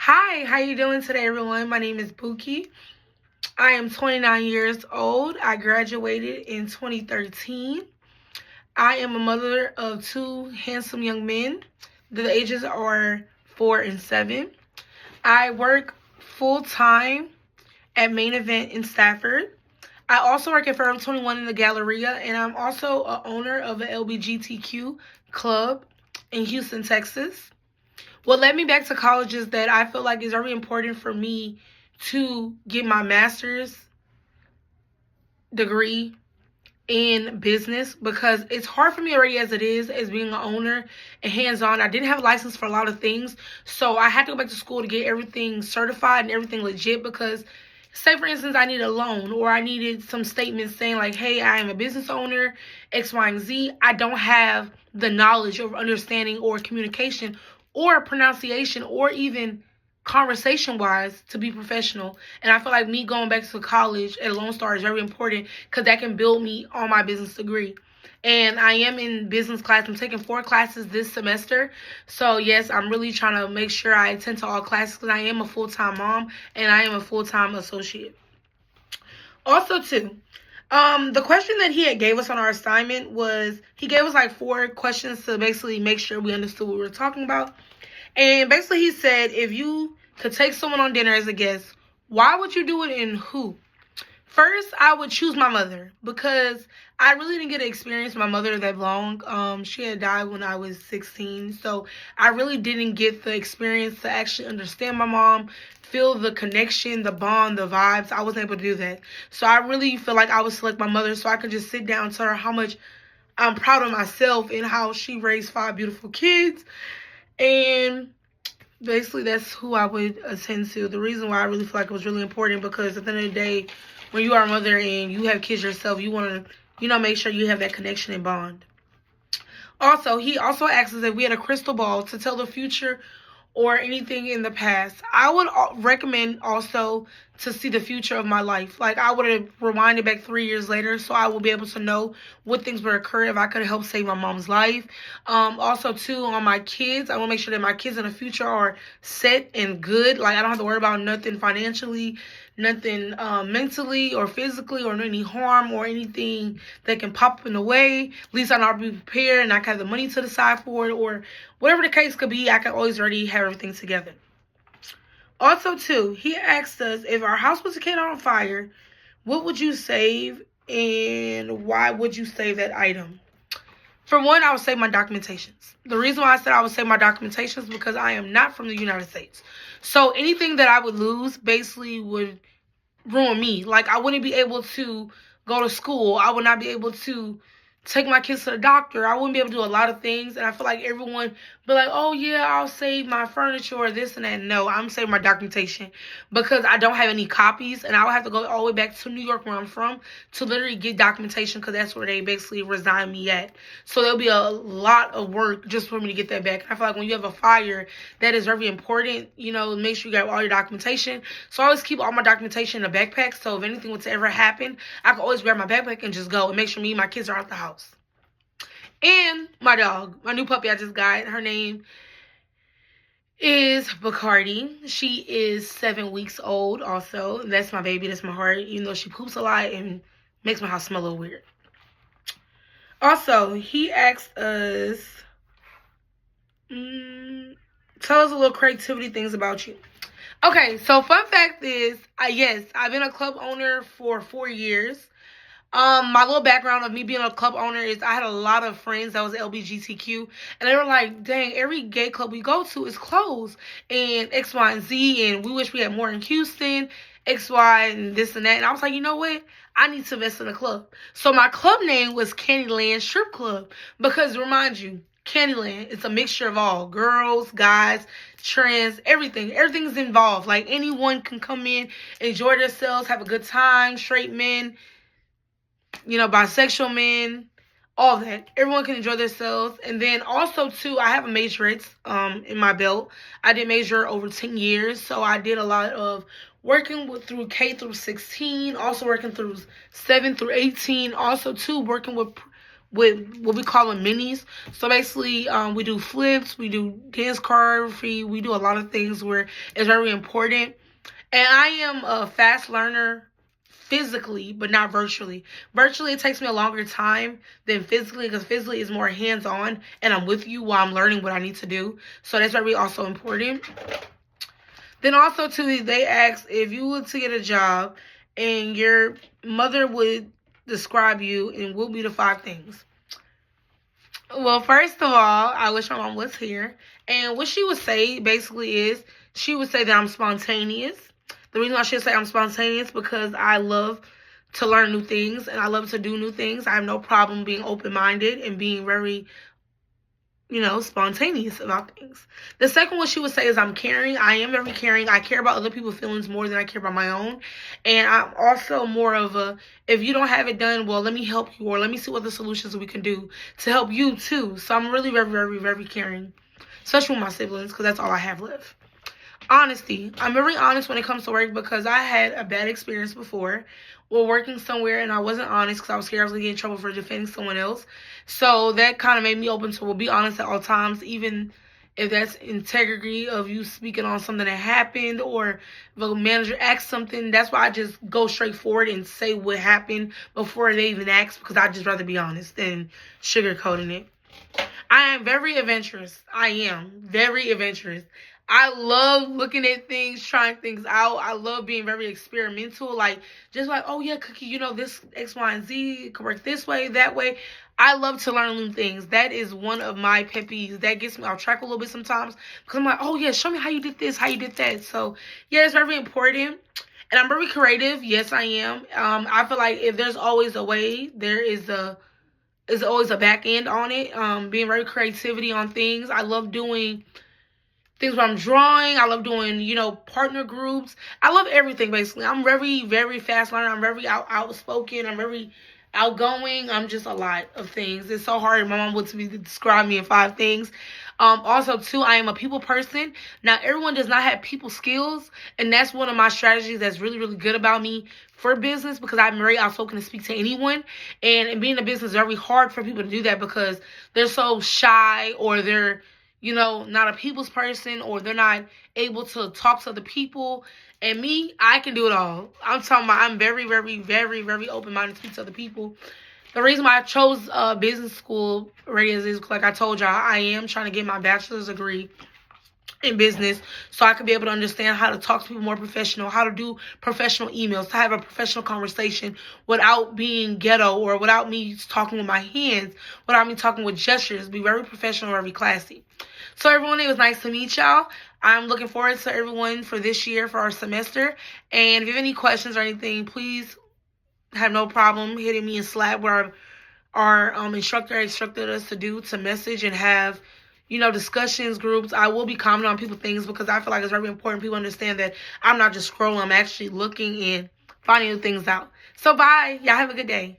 Hi, how you doing today, everyone? My name is Buki. I am 29 years old. I graduated in 2013. I am a mother of two handsome young men. The ages are 4 and 7. I work full-time at Main Event in Stafford. I also work at Forever 21 in the Galleria, and I'm also a owner of the LBGTQ club in Houston, Texas. What led me back to college is that I feel like it's very important for me to get my master's degree in business because it's hard for me already as it is as being an owner and hands-on. I didn't have a license for a lot of things, so I had to go back to school to get everything certified and everything legit because say for instance I needed a loan or I needed some statements saying like, hey, I am a business owner, X, Y, and Z. I don't have the knowledge or understanding or communication or pronunciation or even conversation wise to be professional. And I feel like me going back to college at Lone Star is very important because that can build me on my business degree. And I am in business class. I'm taking 4 classes this semester. So yes, I'm really trying to make sure I attend to all classes because I am a full-time mom and I am a full-time associate. Also too, the question that he had gave us on our assignment was, he gave us like 4 questions to basically make sure we understood what we were talking about. And basically he said, if you could take someone on dinner as a guest, why would you do it and who? First, I would choose my mother because I really didn't get to experience my mother that long. She had died when I was 16, so I really didn't get the experience to actually understand my mom, feel the connection, the bond, the vibes. I wasn't able to do that. So I really feel like I would select my mother so I could just sit down and tell her how much I'm proud of myself and how she raised 5 beautiful kids. And basically that's who I would attend to. The reason why I really feel like it was really important because at the end of the day, when you are a mother and you have kids yourself, you want to, make sure you have that connection and bond. Also, he also asked us if we had a crystal ball to tell the future or anything in the past. I would recommend also to see the future of my life. Like I would have rewinded back 3 years later so I will be able to know what things would occur if I could help save my mom's life. Also too, on my kids, I want to make sure that my kids in the future are set and good. Like I don't have to worry about nothing financially, nothing mentally or physically or any harm or anything that can pop up in the way. At least I know I'll be prepared and I can have the money to the side for it or whatever the case could be. I can always already have everything together. Also too, he asked us if our house was to catch on fire, what would you save and why would you save that item? For one, I would save my documentations. The reason why I said I would save my documentations is because I am not from the United States. So anything that I would lose basically would ruin me. Like I wouldn't be able to go to school. I would not be able to take my kids to the doctor. I wouldn't be able to do a lot of things. And I feel like everyone be like, oh yeah, I'll save my furniture or this and that. No, I'm saving my documentation because I don't have any copies and I would have to go all the way back to New York where I'm from to literally get documentation because that's where they basically resign me at. So there'll be a lot of work just for me to get that back. I feel like when you have a fire, that is very important. Make sure you got all your documentation. So I always keep all my documentation in a backpack. So if anything were to ever happen, I can always grab my backpack and just go and make sure me and my kids are out the house. And my dog, my new puppy I just got, her name is Bacardi. She is 7 weeks old also. That's my baby, that's my heart. Even though she poops a lot and makes my house smell a little weird. Also, he asked us, tell us a little creativity things about you. Okay, so fun fact is, yes, I've been a club owner for 4 years. My little background of me being a club owner is I had a lot of friends that was LGBTQ, and they were like, dang, every gay club we go to is closed, and X, Y, and Z, and we wish we had more in Houston, X, Y, and this and that. And I was like, you know what? I need to invest in a club. So my club name was Candyland Strip Club because, remind you, Candyland is a mixture of all. Girls, guys, trans, everything. Everything's involved. Like, anyone can come in, enjoy themselves, have a good time. Straight men, bisexual men, all that. Everyone can enjoy themselves. And then also, too, I have a majorette in my belt. I did major over 10 years. So I did a lot of working through K through 16. Also working through 7 through 18. Also, too, working with with what we call them minis. So basically, we do flips, we do dance choreography, we do a lot of things where it's very important. And I am a fast learner physically, but not virtually. Virtually, it takes me a longer time than physically, because physically is more hands-on, and I'm with you while I'm learning what I need to do. So that's very also important. Then also, too, they asked if you were to get a job and your mother would describe you, and what would be the 5 things? Well, first of all, I wish my mom was here. And what she would say basically is, she would say that I'm spontaneous. The reason I should say I'm spontaneous because I love to learn new things and I love to do new things. I have no problem being open-minded and being very, spontaneous about things. The second one she would say is I'm caring. I am very caring. I care about other people's feelings more than I care about my own. And I'm also more of a, if you don't have it done, well, let me help you, or let me see what the solutions we can do to help you too. So I'm really very, very, very caring, especially with my siblings, because that's all I have left. Honesty. I'm very honest when it comes to work because I had a bad experience before while working somewhere and I wasn't honest because I was scared I was going to get in trouble for defending someone else. So that kind of made me open to, be honest at all times, even if that's integrity of you speaking on something that happened, or if a manager asks something. That's why I just go straight forward and say what happened before they even ask, because I'd just rather be honest than sugarcoating it. I am very adventurous. I am very adventurous. I love looking at things, trying things out. I love being very experimental. Just like, oh yeah, Cookie, this X, Y, and Z could work this way, that way. I love to learn new things. That is one of my pet peeves. That gets me off track a little bit sometimes, because I'm like, oh yeah, show me how you did this, how you did that. So yeah, it's very important. And I'm very creative. Yes, I am. I feel like if there's always a way, there is always a back end on it. Being very creativity on things. I love doing things where I'm drawing. I love doing, partner groups. I love everything, basically. I'm very, very fast learner. I'm very outspoken. I'm very outgoing. I'm just a lot of things. It's so hard. My mom would describe me in 5 things. Also, too, I am a people person. Now, everyone does not have people skills, and that's one of my strategies that's really, really good about me for business, because I'm very outspoken to speak to anyone. And being in business is very hard for people to do that because they're so shy, or they're not a people's person, or they're not able to talk to other people. And me, I can do it all. I'm talking about I'm very, very, very, very open-minded to speak to other people. The reason why I chose business school is, like I told y'all, I am trying to get my bachelor's degree in business, so I could be able to understand how to talk to people more professional, how to do professional emails, to have a professional conversation without being ghetto, or without me talking with my hands, without me talking with gestures. Be very professional, very classy. So everyone, it was nice to meet y'all. I'm looking forward to everyone for this year, for our semester. And if you have any questions or anything, please have no problem hitting me in Slack, where our instructor instructed us to message and have discussions groups. I will be commenting on people's things because I feel like it's very important people understand that I'm not just scrolling. I'm actually looking and finding new things out. So bye. Y'all have a good day.